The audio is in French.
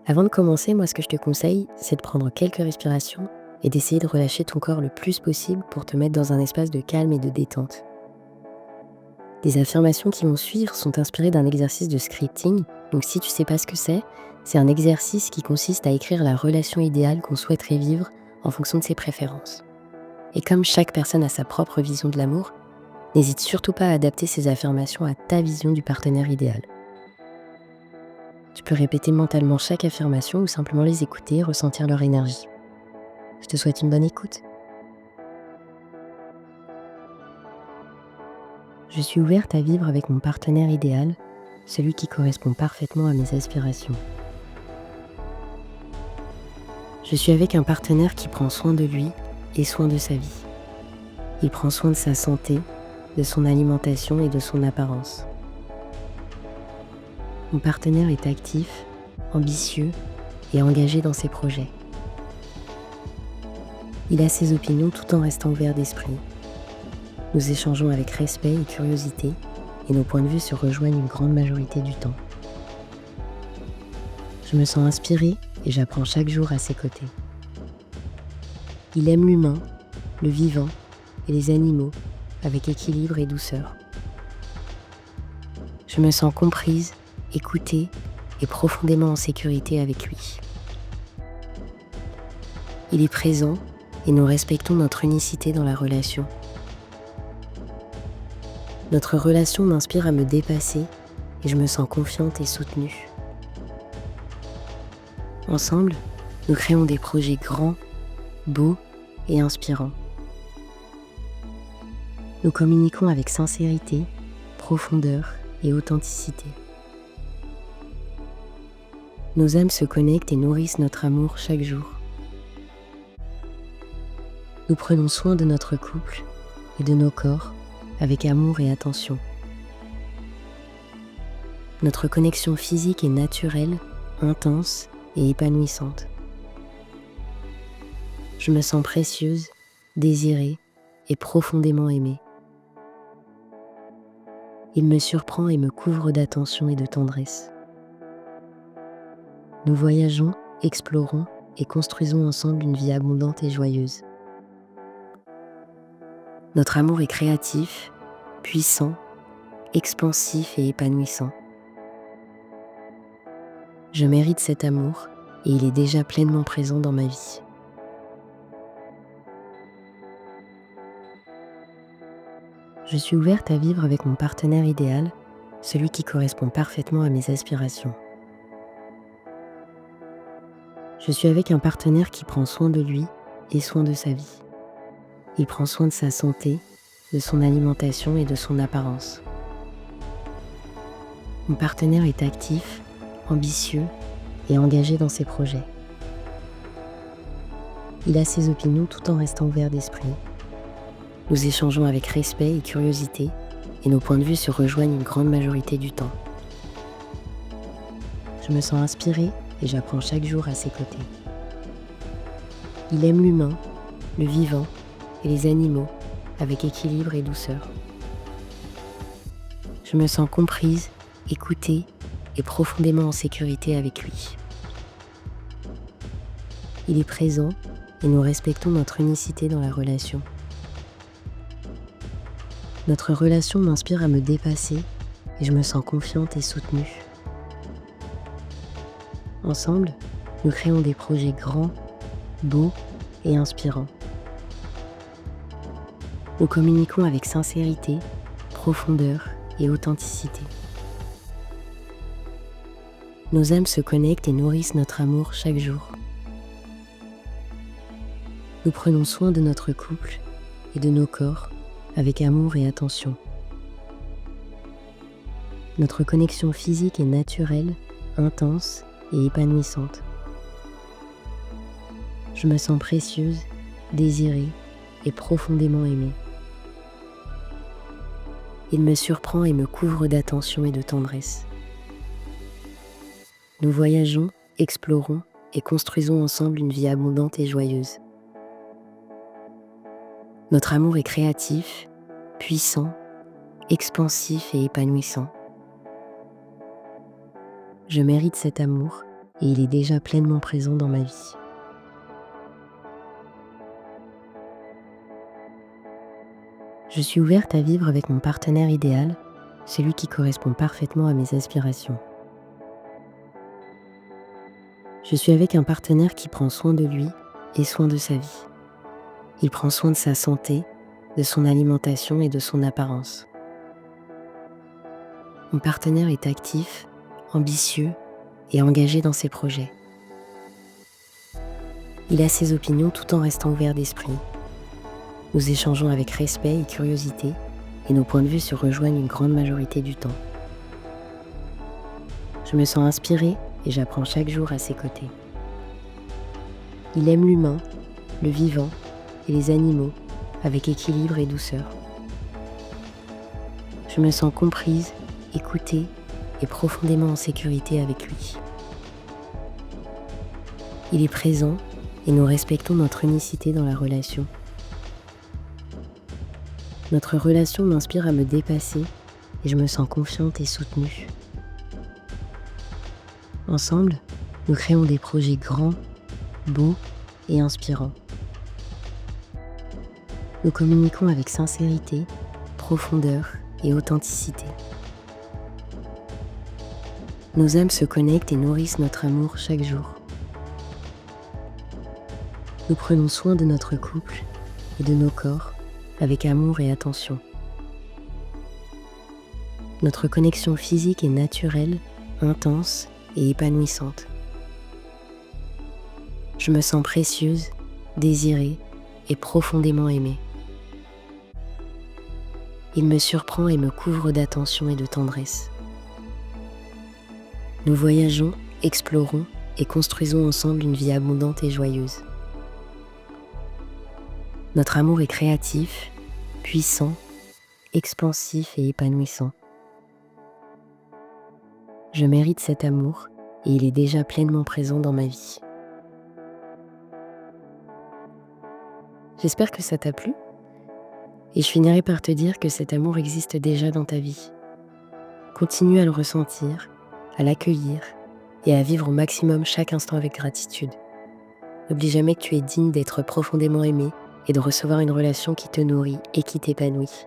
Avant de commencer, moi, ce que je te conseille, c'est de prendre quelques respirations et d'essayer de relâcher ton corps le plus possible pour te mettre dans un espace de calme et de détente. Les affirmations qui vont suivre sont inspirées d'un exercice de scripting. Donc si tu sais pas ce que c'est un exercice qui consiste à écrire la relation idéale qu'on souhaiterait vivre en fonction de ses préférences. Et comme chaque personne a sa propre vision de l'amour, n'hésite surtout pas à adapter ces affirmations à ta vision du partenaire idéal. Tu peux répéter mentalement chaque affirmation ou simplement les écouter et ressentir leur énergie. Je te souhaite une bonne écoute. Je suis ouverte à vivre avec mon partenaire idéal, celui qui correspond parfaitement à mes aspirations. Je suis avec un partenaire qui prend soin de lui et soin de sa vie. Il prend soin de sa santé, de son alimentation et de son apparence. Mon partenaire est actif, ambitieux et engagé dans ses projets. Il a ses opinions tout en restant ouvert d'esprit. Nous échangeons avec respect et curiosité et nos points de vue se rejoignent une grande majorité du temps. Je me sens inspirée et j'apprends chaque jour à ses côtés. Il aime l'humain, le vivant et les animaux avec équilibre et douceur. Je me sens comprise, écoutée et profondément en sécurité avec lui. Il est présent et nous respectons notre unicité dans la relation. Notre relation m'inspire à me dépasser et je me sens confiante et soutenue. Ensemble, nous créons des projets grands, beaux et inspirants. Nous communiquons avec sincérité, profondeur et authenticité. Nos âmes se connectent et nourrissent notre amour chaque jour. Nous prenons soin de notre couple et de nos corps avec amour et attention. Notre connexion physique est naturelle, intense et épanouissante. Je me sens précieuse, désirée et profondément aimée. Il me surprend et me couvre d'attention et de tendresse. Nous voyageons, explorons et construisons ensemble une vie abondante et joyeuse. Notre amour est créatif, puissant, expansif et épanouissant. Je mérite cet amour et il est déjà pleinement présent dans ma vie. Je suis ouverte à vivre avec mon partenaire idéal, celui qui correspond parfaitement à mes aspirations. Je suis avec un partenaire qui prend soin de lui et soin de sa vie. Il prend soin de sa santé, de son alimentation et de son apparence. Mon partenaire est actif, ambitieux et engagé dans ses projets. Il a ses opinions tout en restant ouvert d'esprit. Nous échangeons avec respect et curiosité et nos points de vue se rejoignent une grande majorité du temps. Je me sens inspirée et j'apprends chaque jour à ses côtés. Il aime l'humain, le vivant et les animaux avec équilibre et douceur. Je me sens comprise, écoutée et profondément en sécurité avec lui. Il est présent et nous respectons notre unicité dans la relation. Notre relation m'inspire à me dépasser et je me sens confiante et soutenue. Ensemble, nous créons des projets grands, beaux et inspirants. Nous communiquons avec sincérité, profondeur et authenticité. Nos âmes se connectent et nourrissent notre amour chaque jour. Nous prenons soin de notre couple et de nos corps avec amour et attention. Notre connexion physique est naturelle, intense et épanouissante. Je me sens précieuse, désirée et profondément aimée. Il me surprend et me couvre d'attention et de tendresse. Nous voyageons, explorons et construisons ensemble une vie abondante et joyeuse. Notre amour est créatif, puissant, expansif et épanouissant. Je mérite cet amour et il est déjà pleinement présent dans ma vie. Je suis ouverte à vivre avec mon partenaire idéal, celui qui correspond parfaitement à mes aspirations. Je suis avec un partenaire qui prend soin de lui et soin de sa vie. Il prend soin de sa santé, de son alimentation et de son apparence. Mon partenaire est actif, ambitieux et engagé dans ses projets. Il a ses opinions tout en restant ouvert d'esprit. Nous échangeons avec respect et curiosité et nos points de vue se rejoignent une grande majorité du temps. Je me sens inspirée et j'apprends chaque jour à ses côtés. Il aime l'humain, le vivant et les animaux avec équilibre et douceur. Je me sens comprise, écoutée et profondément en sécurité avec lui. Il est présent et nous respectons notre unicité dans la relation. Notre relation m'inspire à me dépasser et je me sens confiante et soutenue. Ensemble, nous créons des projets grands, beaux et inspirants. Nous communiquons avec sincérité, profondeur et authenticité. Nos âmes se connectent et nourrissent notre amour chaque jour. Nous prenons soin de notre couple et de nos corps avec amour et attention. Notre connexion physique est naturelle, intense et épanouissante. Je me sens précieuse, désirée et profondément aimée. Il me surprend et me couvre d'attention et de tendresse. Nous voyageons, explorons et construisons ensemble une vie abondante et joyeuse. Notre amour est créatif, puissant, expansif et épanouissant. Je mérite cet amour et il est déjà pleinement présent dans ma vie. J'espère que ça t'a plu et je finirai par te dire que cet amour existe déjà dans ta vie. Continue à le ressentir, à l'accueillir et à vivre au maximum chaque instant avec gratitude. N'oublie jamais que tu es digne d'être profondément aimé et de recevoir une relation qui te nourrit et qui t'épanouit.